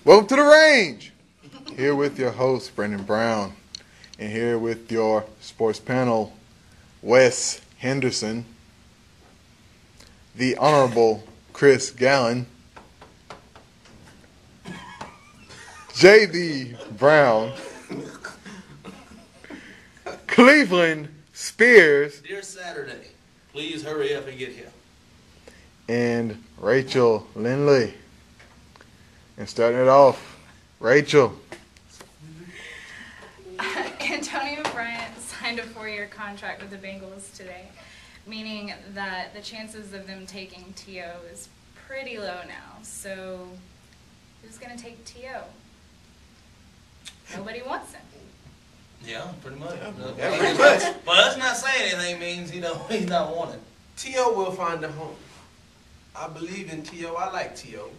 Welcome to the range. Here with your host, Brendan Brown, and here with your sports panel, Wes Henderson, the Honorable Chris Gallen, J.B. Brown, Cleveland Spears, Dear Saturday, please hurry up and get here. and Rachel Lindley. And starting it off, Rachel. Antonio Bryant signed a 4-year contract with the Bengals today, meaning that the chances of them taking T.O. is pretty low now. So who's going to take T.O.? Nobody wants him. Yeah, pretty much. Yeah, pretty much. But us not saying anything means he's not wanted. T.O. will find a home. I believe in T.O. I like T.O.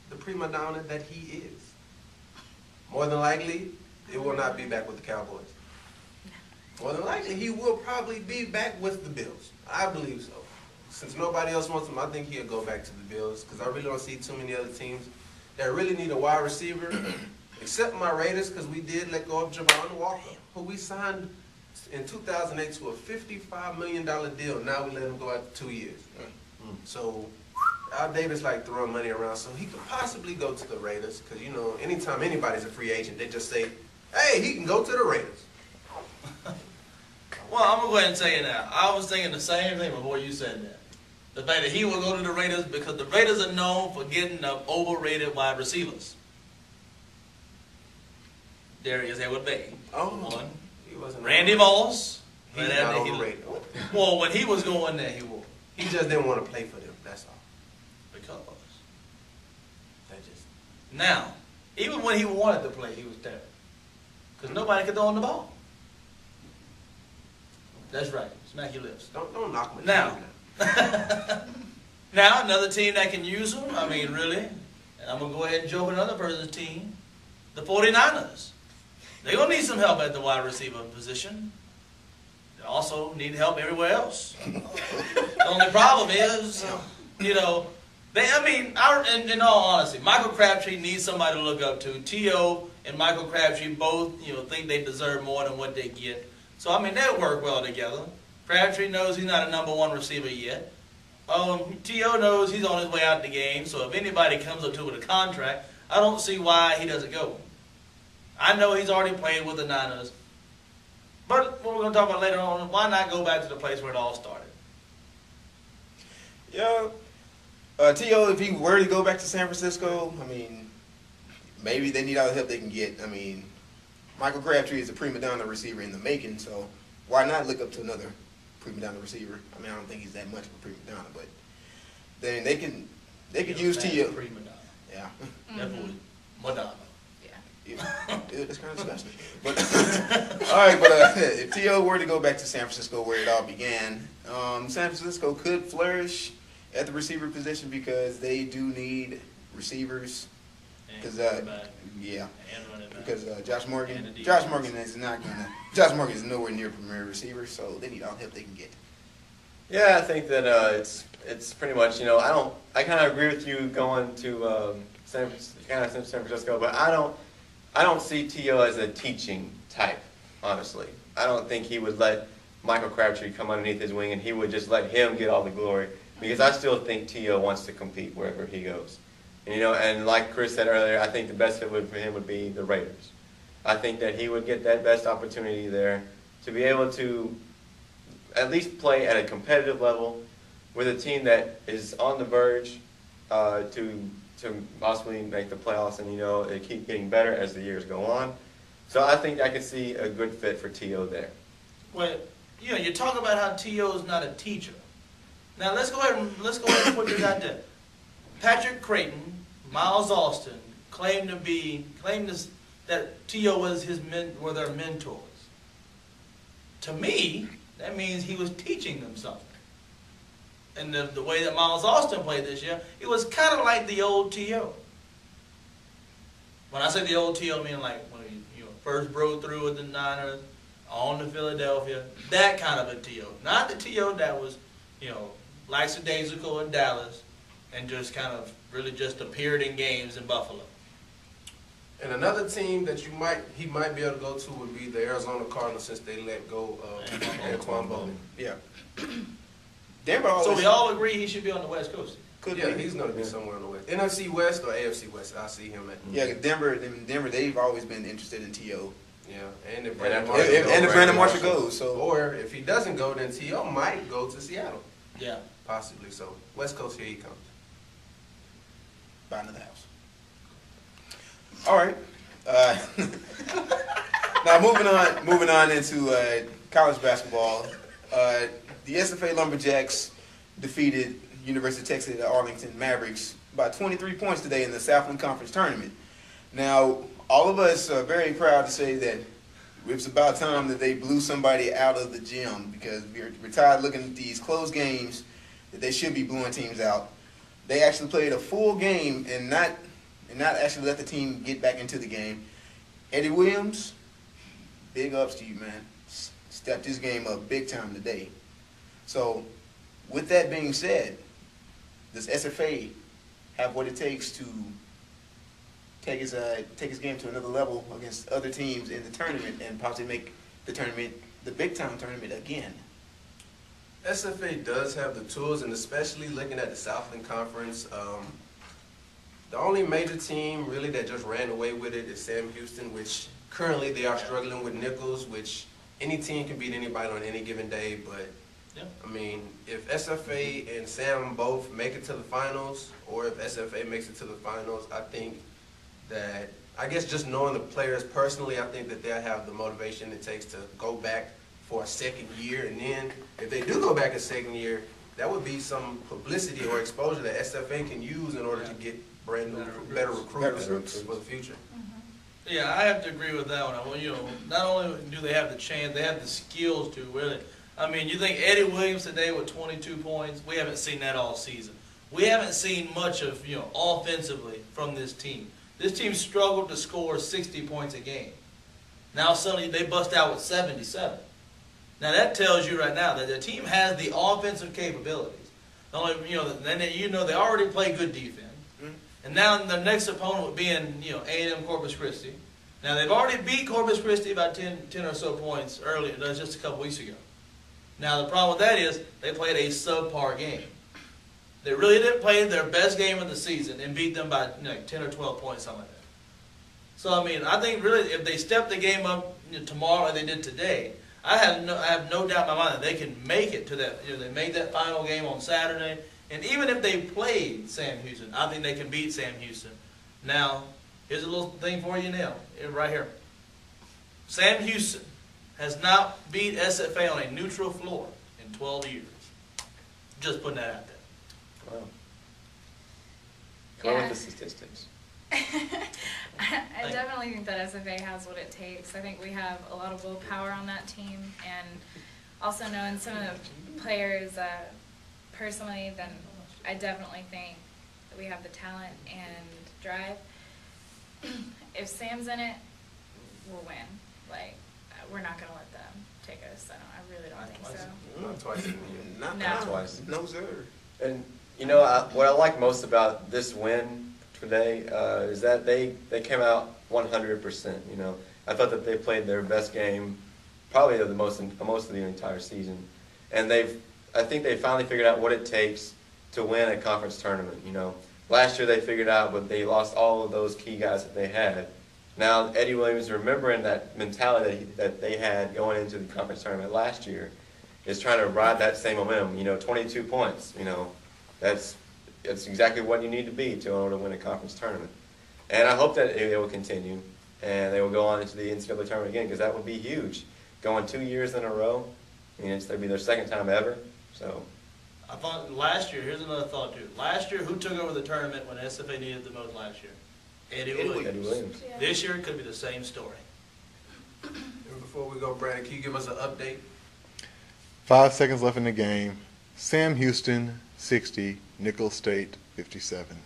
The prima donna that he is. More than likely, it will not be back with the Cowboys. More than likely, he will probably be back with the Bills. I believe so. Since nobody else wants him, I think he'll go back to the Bills because I really don't see too many other teams that really need a wide receiver, except my Raiders, because we did let go of Javon Walker, who we signed in 2008 to a $55 million deal. Now we let him go out 2 years. So Al Davis like throwing money around, so he could possibly go to the Raiders, because, you know, anytime anybody's a free agent, they just say, hey, he can go to the Raiders. Well, I'm going to go ahead and tell you now. I was thinking the same thing before you said that. The fact that he will go to the Raiders because the Raiders are known for getting overrated wide receivers. There he is, there would be. One. He wasn't Randy Moss. He's not overrated. Well, when he was going there, he was. He just didn't want to play for them, that's all. Because. That just... Now, even when he wanted to play, he was terrible. Because nobody could throw him the ball. That's right. Smack your lips. Don't knock me Now. down. Now, another team that can use him, I mean, really, and I'm going to go ahead and joke another person's team, the 49ers. They're going to need some help at the wide receiver position. They also need help everywhere else. The only problem is, you know, in all honesty, Michael Crabtree needs somebody to look up to. T.O. and Michael Crabtree both, think they deserve more than what they get. So, I mean, they work well together. Crabtree knows he's not a #1 receiver yet. T.O. knows he's on his way out the game, so if anybody comes up to him with a contract, I don't see why he doesn't go. I know he's already played with the Niners. But what we're going to talk about later on, why not go back to the place where it all started? Yeah. T.O., if he were to go back to San Francisco, I mean, maybe they need all the help they can get. I mean, Michael Crabtree is a prima donna receiver in the making, so why not look up to another prima donna receiver? I mean, I don't think he's that much of a prima donna, but then they could use T.O. Prima donna. Yeah. Definitely Madonna. Yeah, that's kind of disgusting. But all right, but if T.O. were to go back to San Francisco, where it all began, San Francisco could flourish at the receiver position because they do need receivers. Because Josh Morgan is nowhere near premier receiver, so they need all the help they can get. Yeah, I think that it's pretty much, I kind of agree with you going to San Francisco, but I don't see T.O. as a teaching type, honestly. I don't think he would let Michael Crabtree come underneath his wing and he would just let him get all the glory, because I still think T.O. wants to compete wherever he goes. And like Chris said earlier, I think the best fit for him would be the Raiders. I think that he would get that best opportunity there to be able to at least play at a competitive level with a team that is on the verge to possibly make the playoffs, and it keep getting better as the years go on. So I think I could see a good fit for T.O. there. Well, you talk about how T.O. is not a teacher. Now let's go ahead and put this out there. Patrick Creighton, Miles Austin claimed that T.O. were their mentors. To me, that means he was teaching them something. And the way that Miles Austin played this year, it was kind of like the old T.O. When I say the old T.O., I mean like when he first broke through with the Niners, on to Philadelphia, that kind of a T.O. Not the T.O. that was, lackadaisical in Dallas and just kind of really just appeared in games in Buffalo. And another team that he might be able to go to would be the Arizona Cardinals since they let go of Antoine Bowman. Yeah. Denver always. So we all agree he should be on the West Coast. Could Yeah, be. he's going to be somewhere on the West. NFC West or AFC West, I see him at. Yeah, Denver, they've always been interested in T.O. Yeah, and if And Brandon Marshall goes, so. Or if he doesn't go, then T.O. might go to Seattle. Yeah. Possibly so. West Coast, here he comes. Buy another house. All right. Now moving on into college basketball. The SFA Lumberjacks defeated University of Texas at Arlington Mavericks by 23 points today in the Southland Conference Tournament. Now, all of us are very proud to say that it's about time that they blew somebody out of the gym, because we're tired of looking at these close games that they should be blowing teams out. They actually played a full game and not actually let the team get back into the game. Eddie Williams, big ups to you, man. Stepped his game up big time today. So, with that being said, does SFA have what it takes to take his game to another level against other teams in the tournament and possibly make the tournament, the big time tournament, again? SFA does have the tools, and especially looking at the Southland Conference, the only major team really that just ran away with it is Sam Houston, which currently they are struggling with Nichols, which any team can beat anybody on any given day. But Yeah. I mean, if SFA and Sam both make it to the finals, or if SFA makes it to the finals, I think that, I guess just knowing the players personally, I think that they'll have the motivation it takes to go back for a second year. And then if they do go back a second year, that would be some publicity or exposure that SFA can use in order to get brand new, better recruits for the future. Yeah, I have to agree with that one. Well, you know, not only do they have the chance, they have the skills to really. I mean, you think Eddie Williams today with 22 points? We haven't seen that all season. We haven't seen much of, you know, offensively from this team. This team struggled to score 60 points a game. Now suddenly they bust out with 77. Now that tells you right now that the team has the offensive capabilities. Only, you know, then they already play good defense. And now the next opponent would be in, you know, A&M Corpus Christi. Now they've already beat Corpus Christi by 10 or so points earlier, just a couple weeks ago. Now the problem with that is they played a subpar game. They really didn't play their best game of the season and beat them by, you know, 10 or 12 points, something like that. So I mean, I think really if they step the game up, you know, tomorrow like they did today, I have no doubt in my mind that they can make it to that. You know, they made that final game on Saturday. And even if they played Sam Houston, I think they can beat Sam Houston. Now, here's a little thing for you now, right here. Sam Houston has not beat SFA on a neutral floor in 12 years. Just putting that out there. Wow. Come on with the statistics. I definitely think that SFA has what it takes. I think we have a lot of willpower on that team, and also knowing some of the players personally, then I definitely think that we have the talent and drive. If Sam's in it, we'll win. Like, we're not going to let them take us. I really don't think so. Not twice in a year. Not twice. No, sir. And, you know, what I like most about this win today is that they came out 100%. You know, I thought that they played their best game, probably of most of the entire season, and I think they finally figured out what it takes to win a conference tournament. You know, last year they figured out, but they lost all of those key guys that they had. Now Eddie Williams, remembering that mentality that they had going into the conference tournament last year, is trying to ride that same momentum. You know, 22 points. You know, that's exactly what you need to be in order to win a conference tournament. And I hope that it will continue, and they will go on into the NCAA tournament again, because that would be huge. Going 2 years in a row, I mean, it'll be their second time ever. So, I thought last year, here's another thought too. Last year, who took over the tournament when SFA needed the most last year? Eddie Williams. Eddie Williams. Yeah. This year, it could be the same story. And before we go, Brandon, can you give us an update? 5 seconds left in the game. Sam Houston, 60. Nicholls State, 57.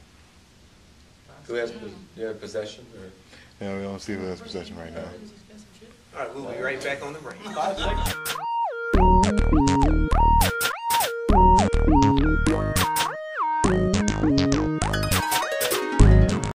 Who has possession? Or? Yeah, we don't see who has possession right now. All right, we'll be right back on the ring. 5 seconds.